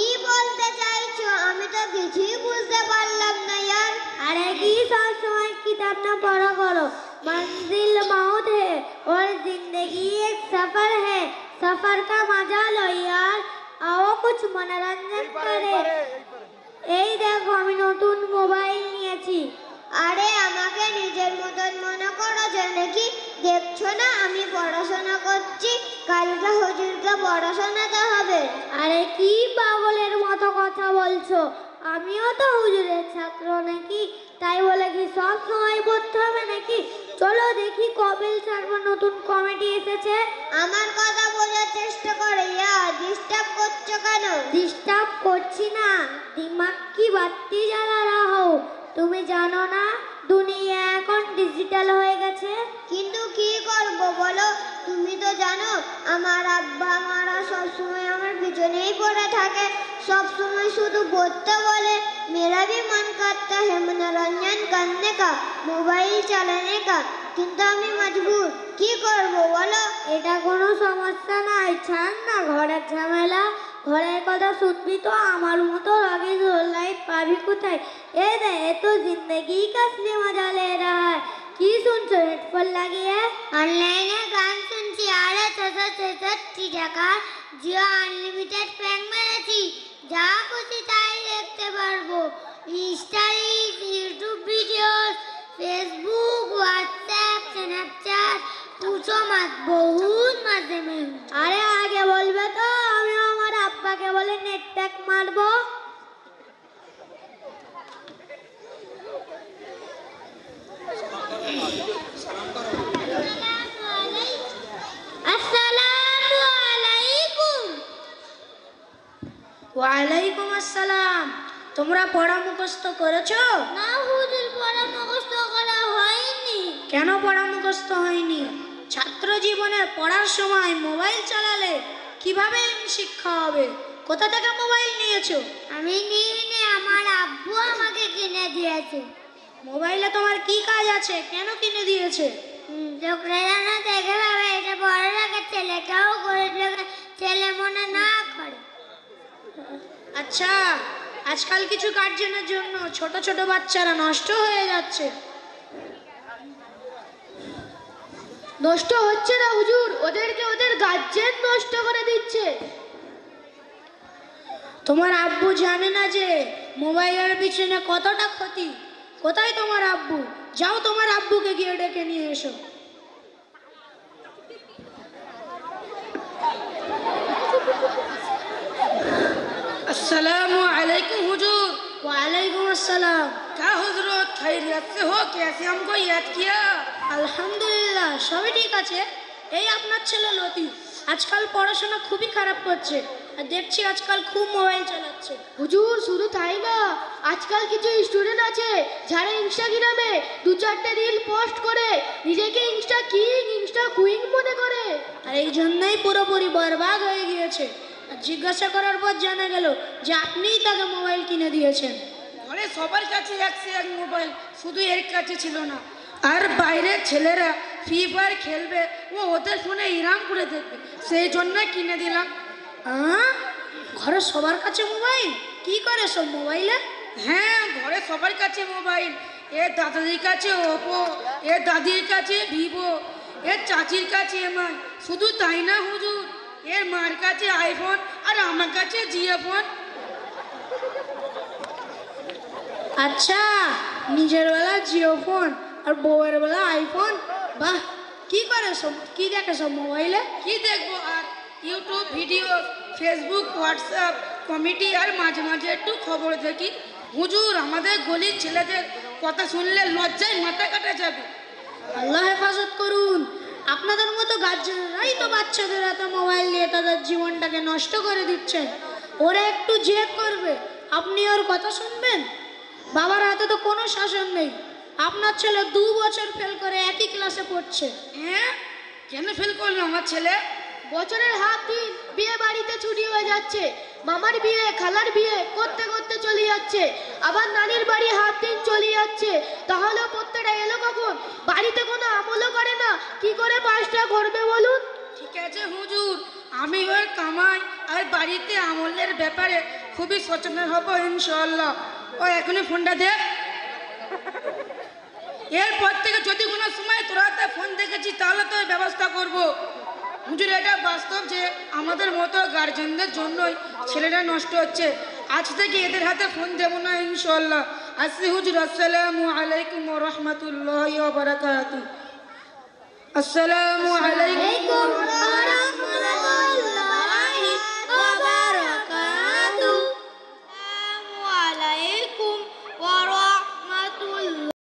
কি বলতে চাইছো? আমি তো কিছুই বুঝতে পারলাম না यार। अरे की सब समय किताब ना पढ़ा करो। मंजिल मौत है और जिंदगी एक सफर है। सफर का मजा लो यार। आओ कुछ मनोरंजन करे। এই দেখো আমি নতুন মোবাইল নিয়েছি। আরে আমাকে নিজের মতন মনে করো যে নাকি? দেখছো না আমি পড়াশোনা করছি, কালকে হুজুরকে পড়া শোনাতে হবে। আরে কি পাগলের মতো কথা বলছো? আমিও তো হুজুরের ছাত্র নাকি? তাই বলে কি সব সময় পড়তে হবে নাকি? চলো দেখি কবিল সার্বর নতুন কমেডি এসেছে। আমার কথা বোঝার চেষ্টা করো यार, ডিস্টার্ব করছো কেন? ডিস্টার্ব করছি না, দিমাগ কি বাতি জ্বালা রাখো। তুমি জানো না দুনিয়া এখন ডিজিটাল হয়ে গেছে? কিন্তু কি করব বলো? তুমি তো জানো আমার আব্বা আমারা সবসময় আমার পিছনেই পড়ে থাকে, সবসময় শুধু পড়তে বলে। मेरा भी मन करता है मनोरंजन करने का, मोबाइल चलाने का, কিন্তু আমি মজবুর। কি করব বলো? এটা কোনো সমস্যা নাই, ছাড় না ঘরের ঝামেলা। ঘরের কথা শুনবি তো আমার মতো আগে লাইফ পাবি কোথায়? এ দে এ তো জিন্দগি का असली मजा ले रहा है। কি শুনছো হেডফোন লাগিয়ে? অনলাইনে গান শুনছি। আরে 666 টাকার জিও আনলিমিটেড প্ল্যান মেরেছি, যা খুশি তাই দেখতে পারবো। Insta reels, YouTube videos, Facebook, WhatsApp, Snapchat, पूछो मत, बहुत मजे में हूँ। আরে আগে বলবে তো, আমি আমার আব্বাকে বলে নেট প্যাক মারবো। আসসালামু আলাইকুম। ওয়ালাইকুম আসসালাম। তোমরা পড়া মুখস্থ করেছো? না হুজুর, পড়া মুখস্থ করা হয়নি। কেন পড়া মুখস্থ হয়নি? ছাত্র জীবনে পড়ার সময় মোবাইল চালালে কিভাবে শিক্ষা হবে? কোথা থেকে মোবাইল নিয়েছো? আমি নিইনি, আমার আব্বু আমাকে কিনে দিয়েছে। মোবাইলে তোমার কি কাজ আছে? কেন কিনে দিয়েছে? লোকরা যেন দেখে ভাবে এটা বড় লোকের ছেলে, কেউ গরিব লোকের ছেলে মনে না করে। আচ্ছা, আজকাল কিছু গার্জেনের জন্য ছোট ছোট বাচ্চারা নষ্ট হয়ে যাচ্ছে। নষ্ট হচ্ছে না হুজুর, ওদেরকে ওদের গার্জেন নষ্ট করে দিচ্ছে। তোমার আব্বু জানে না যে মোবাইলের পিছনে কতটা ক্ষতি? কোথায় তোমার আব্বু? যাও তোমার আব্বুকে গিয়ে ডেকে নিয়ে এসো। अस्सलामु अलैकुम हुजूर। वालेकुम अस्सलाम। क्या हुजूर खैरियत से हो? कैसे हमको याद किया? আলহামদুলিল্লাহ, সবই ঠিক আছে। এই আপনার ছেলে লতিফ আজকাল পড়াশোনা খুবই খারাপ করছে, আর দেখছি আজকাল খুব মোবাইল চালাচ্ছে। হুজুর শুধু তাই না, আজকাল কিছু স্টুডেন্ট আছে যারা ইনস্টাগ্রামে 2-4টে রিল পোস্ট করে নিজেকে ইনস্টা কিং, ইনস্টা কুইং মনে করে, আর এই জন্যই পুরোপুরি বরবাদ হয়ে গিয়েছে। আর জিজ্ঞাসা করার পর জানা গেল যে আপনিই তাকে মোবাইল কিনে দিয়েছেন। ঘরে সবার কাছে এক সে এক মোবাইল, শুধু এর কাছে ছিল না। আর বাইরের ছেলেরা ফ্রি ফায়ার খেলবে, ও ওদের ফোনে ইরাম করে দেখবে, সেই জন্য কিনে দিলাম। ঘরে সবার কাছে মোবাইল? কি করে সব মোবাইলে? হ্যাঁ, ঘরে সবার কাছে মোবাইল। এর দাদাদির কাছে ওপো, এর দাদির কাছে ভিভো, এর চাচির কাছে এমআই। শুধু তাই না হুজুর, এর মার কাছে আইফোন আর আমার কাছে জিও ফোন। আচ্ছা, নিজের বেলা জিও ফোন আর বউয়ের বেলা আইফোন। বাহ, কি করে সব, কি দেখে সব মোবাইলে? কি দেখবো আর? YouTube video, Facebook, WhatsApp, comedy, আর মাঝে মাঝে একটু খবর দেখি। হুজুর, আমাদের গলির ছেলেদের কথা শুনলে লজ্জায় মাথা কাটা যাবে। আল্লাহ হেফাজত করুন। আপনাদের মতো গার্জেনরাই তো বাচ্চাদের এত মোবাইল দিয়ে তাদের জীবনটাকে নষ্ট করে দিচ্ছেন। ওরা একটু জেদ করবে, আপনি ওর কথা শুনবেন? বাবার হাতে তো কোনো শাসন নেই। আপনার ছেলে 2 বছর ফেল করে একই ক্লাসে পড়ছে। হ্যাঁ, কেন ফেল করলো আমার ছেলে? বছরের হাফ দিন বিয়ে বাড়িতে ছুটি হয়ে যাচ্ছে, মামার বিয়ে, খালার বিয়ে করতে করতে চলে যাচ্ছে, আবার নানির বাড়ি হাফ দিন চলে যাচ্ছে। তাহলে পড়তেটা এলো কখন? বাড়িতে কোনো আমলও করে না, কি করে পাসটা করবে বলুন? ঠিক আছে হুজুর, আমি ওর কামাই আর বাড়িতে আমলের ব্যাপারে খুবই সচেতন হব ইনশাআল্লাহ। ও এখনই ফোনটা দে। এরপর থেকে যদি কোনো সময় তোরা ফোন দেখেছিস তাহলে তো ব্যবস্থা করব। হুজুর এটা বাস্তব যে আমাদের মতো গার্জেনদের জন্যই ছেলেরা নষ্ট হচ্ছে। আজ থেকে এদের হাতে ফোন দেবো না ইনশাআল্লাহ। আসি হুজুর, আসসালামু আলাইকুম ওয়া রাহমাতুল্লাহি ওয়া বারাকাতুহু। আসসালামু আলাইকুম।